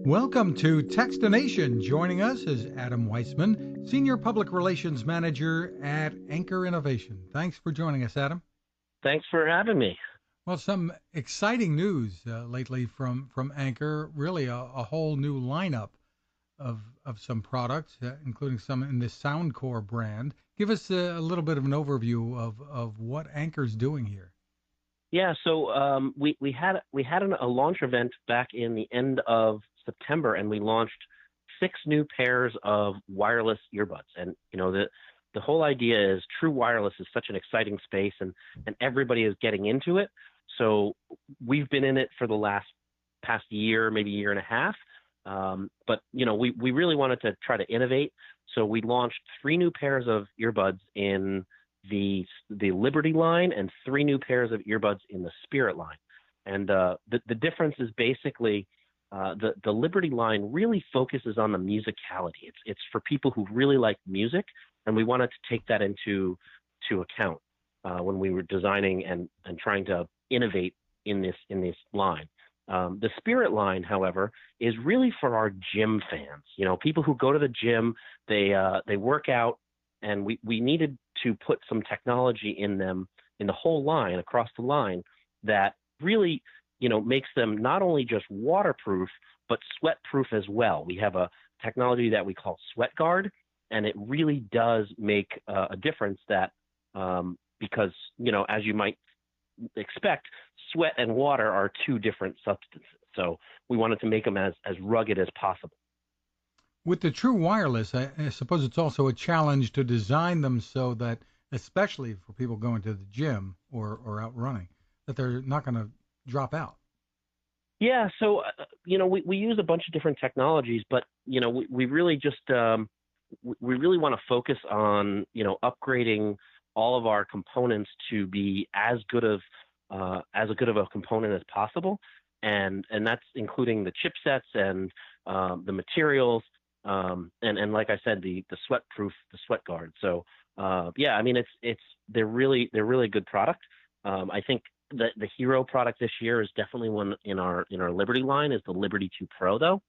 Welcome to Techstination. Joining us is Adam Weissman, Senior Public Relations Manager at Anker Innovation. Thanks for joining us, Adam. Thanks for having me. Well, some exciting news lately from Anker. Really, a whole new lineup of some products, including some in the Soundcore brand. Give us a little bit of an overview of what Anker's doing here. Yeah, so we had a launch event back in the end of September, and we launched 6 new pairs of wireless earbuds. And the whole idea is true wireless is such an exciting space, and everybody is getting into it. So we've been in it for the past year, maybe year and a half. But we really wanted to try to innovate. So we launched 3 new pairs of earbuds in the Liberty line and 3 new pairs of earbuds in the Spirit line. And the difference is basically the Liberty line really focuses on the musicality. It's for people who really like music, and we wanted to take that into account when we were designing and trying to innovate in this line. The Spirit line, however, is really for our gym fans. People who go to the gym, they work out, and we needed to put some technology in them in the whole line, across the line, that really makes them not only just waterproof but sweat-proof as well. We have a technology that we call Sweat Guard, and it really does make a difference that because as you might expect, sweat and water are 2 different substances. So we wanted to make them as rugged as possible. With the true wireless, I suppose it's also a challenge to design them so that, especially for people going to the gym or out running, that they're not going to drop out. Yeah, so we use a bunch of different technologies, but we really just we really want to focus on upgrading all of our components to be as good of a component as possible, and that's including the chipsets and the materials. And like I said, the Sweat Guard. So yeah, I mean they're really good product. I think that the hero product this year is definitely one in our Liberty line is the Liberty 2 Pro though.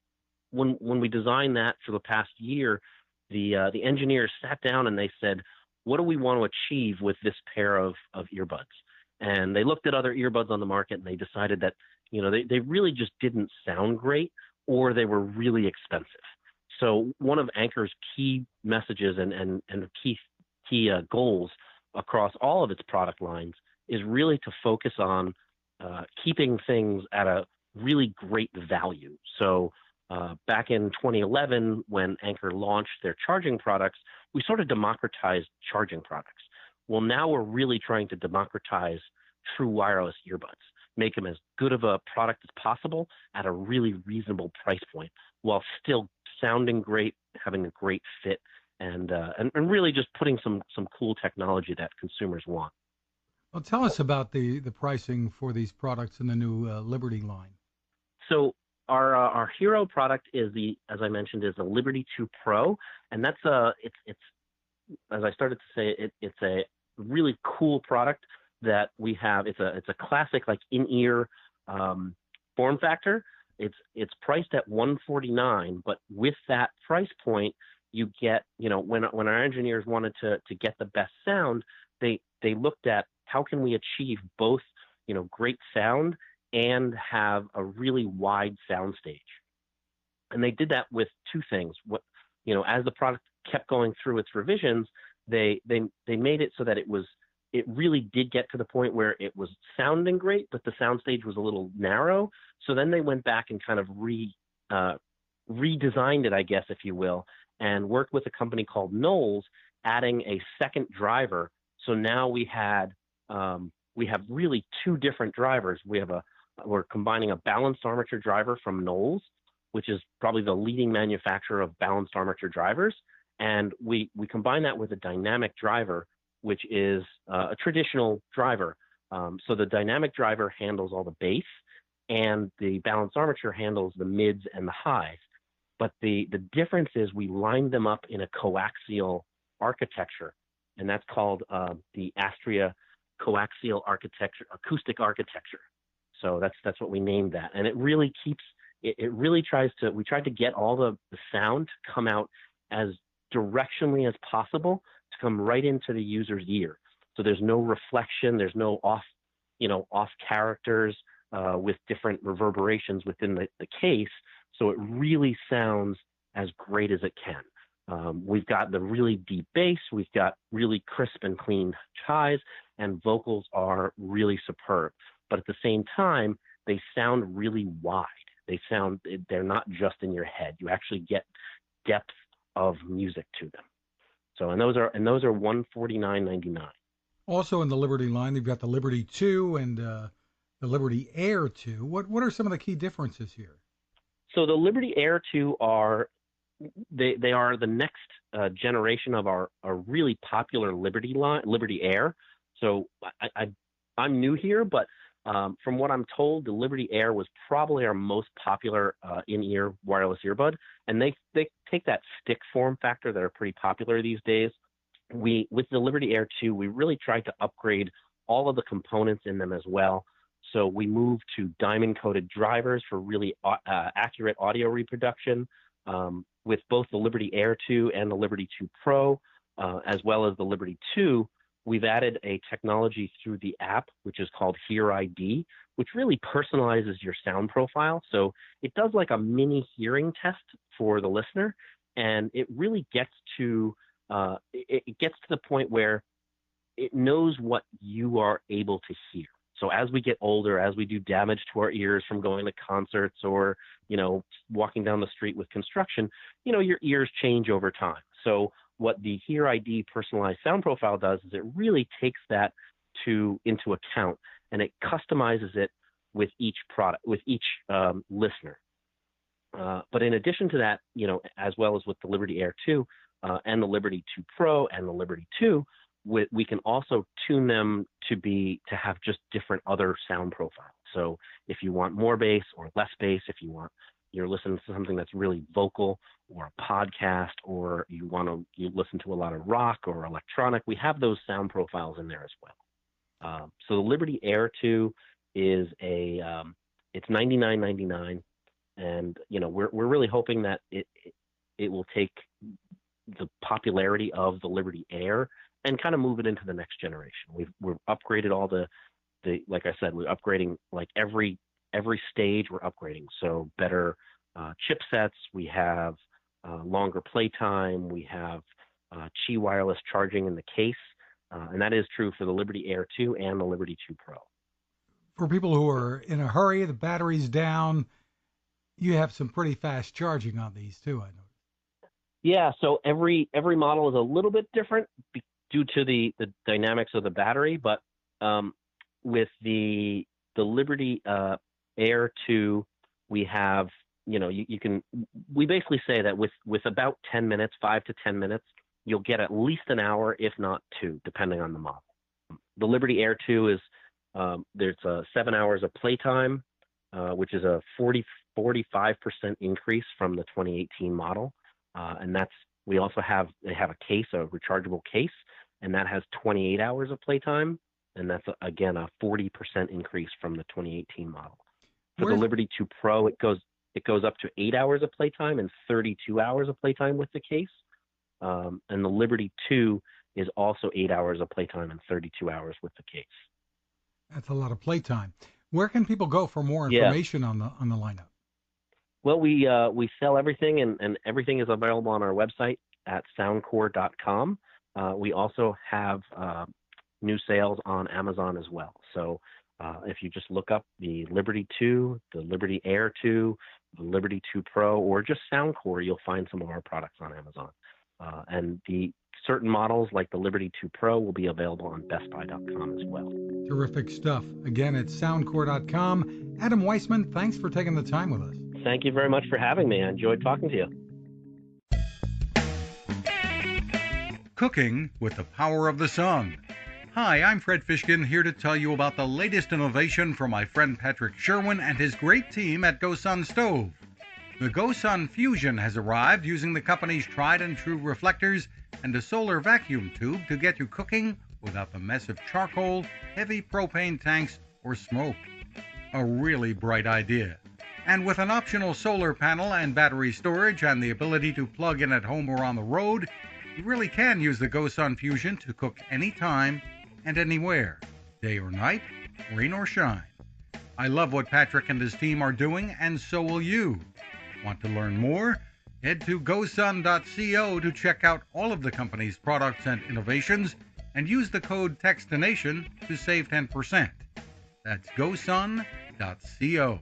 When we designed that for the past year, the engineers sat down and they said, what do we want to achieve with this pair of earbuds? And they looked at other earbuds on the market and they decided that they really just didn't sound great, or they were really expensive. So one of Anker's key messages and key goals across all of its product lines is really to focus on keeping things at a really great value. So back in 2011, when Anker launched their charging products, we sort of democratized charging products. Well, now we're really trying to democratize true wireless earbuds, make them as good of a product as possible at a really reasonable price point, while still sounding great, having a great fit, and really just putting some cool technology that consumers want. Well, tell us about the pricing for these products in the new Liberty line. So our hero product is as I mentioned, is the Liberty 2 Pro, and that's it's as I started to say, it's a really cool product that we have. It's a classic like in-ear form factor. It's priced at $149, but with that price point, you get when our engineers wanted to get the best sound, they looked at how can we achieve both great sound and have a really wide sound stage, and they did that with 2 things. As the product kept going through its revisions, they made it so that it really did get to the point where it was sounding great, but the soundstage was a little narrow. So then they went back and kind of redesigned it, I guess, if you will, and worked with a company called Knowles, adding a second driver. So now we have really 2 different drivers. We're combining a balanced armature driver from Knowles, which is probably the leading manufacturer of balanced armature drivers, and we combine that with a dynamic driver, which is a traditional driver. So the dynamic driver handles all the bass, and the balanced armature handles the mids and the highs. But the difference is we line them up in a coaxial architecture, and that's called the Astria coaxial architecture, acoustic architecture. So that's what we named that, and it really keeps it really we tried to get all the sound to come out as directionally as possible to come right into the user's ear. So there's no reflection, there's no off characters with different reverberations within the case. So it really sounds as great as it can. We've got the really deep bass, we've got really crisp and clean highs, and vocals are really superb. But at the same time, they sound really wide. They're not just in your head. You actually get depth of music to them. So, and those are $149.99. Also in the Liberty line, they've got the Liberty 2 and the Liberty Air 2. What are some of the key differences here? So the Liberty Air 2 are the next generation of our really popular Liberty line, Liberty Air. So I'm new here, but from what I'm told, the Liberty Air was probably our most popular in-ear wireless earbud, and they take that stick form factor that are pretty popular these days. With the Liberty Air 2, we really tried to upgrade all of the components in them as well. So we moved to diamond-coated drivers for really accurate audio reproduction. With both the Liberty Air 2 and the Liberty 2 Pro, as well as the Liberty 2, we've added a technology through the app, which is called Hear ID, which really personalizes your sound profile. So it does like a mini hearing test for the listener, and it really gets to the point where it knows what you are able to hear. So as we get older, as we do damage to our ears from going to concerts or, walking down the street with construction, your ears change over time. So what the Hear ID personalized sound profile does is it really takes that into account, and it customizes it with each product, with each listener. But in addition to that, as well as with the Liberty Air 2 and the Liberty 2 Pro and the Liberty 2, we can also tune them to have just different other sound profiles. So if you want more bass or less bass, if you're listening to something that's really vocal or a podcast, or you listen to a lot of rock or electronic, we have those sound profiles in there as well. So the Liberty Air 2 is it's $99.99, and we're really hoping that it will take the popularity of the Liberty Air and kind of move it into the next generation. We've upgraded all the like I said, we're upgrading like every stage we're upgrading. So better chipsets, we have longer playtime, we have Qi wireless charging in the case, and that is true for the Liberty Air 2 and the Liberty 2 Pro. For people who are in a hurry, the battery's down, you have some pretty fast charging on these too, I know. Yeah, so every model is a little bit different due to the dynamics of the battery, but with the Liberty Air 2, we have, we basically say that with about 10 minutes, 5 to 10 minutes, you'll get at least an hour, if not 2, depending on the model. The Liberty Air 2 is, there's 7 hours of playtime, which is a 45% increase from the 2018 model. And they have a case, a rechargeable case, and that has 28 hours of playtime. And that's, again, a 40% increase from the 2018 model. For the Liberty 2 Pro, it goes up to 8 hours of playtime and 32 hours of playtime with the case. And the Liberty 2 is also 8 hours of playtime and 32 hours with the case. That's a lot of playtime. Where can people go for more information on the lineup? Well, we sell everything, and everything is available on our website at soundcore.com. We also have new sales on Amazon as well. So if you just look up the Liberty 2, the Liberty Air 2, the Liberty 2 Pro, or just Soundcore, you'll find some of our products on Amazon. And the certain models like the Liberty 2 Pro will be available on bestbuy.com as well. Terrific stuff. Again, it's soundcore.com. Adam Weissman, thanks for taking the time with us. Thank you very much for having me. I enjoyed talking to you. Cooking with the power of the sun. Hi, I'm Fred Fishkin, here to tell you about the latest innovation from my friend Patrick Sherwin and his great team at GoSun Stove. The GoSun Fusion has arrived using the company's tried and true reflectors and a solar vacuum tube to get you cooking without the mess of charcoal, heavy propane tanks, or smoke. A really bright idea. And with an optional solar panel and battery storage and the ability to plug in at home or on the road, you really can use the GoSun Fusion to cook anytime and anywhere, day or night, rain or shine. I love what Patrick and his team are doing, and so will you. Want to learn more? Head to gosun.co to check out all of the company's products and innovations, and use the code Techstination to save 10%. That's gosun.co.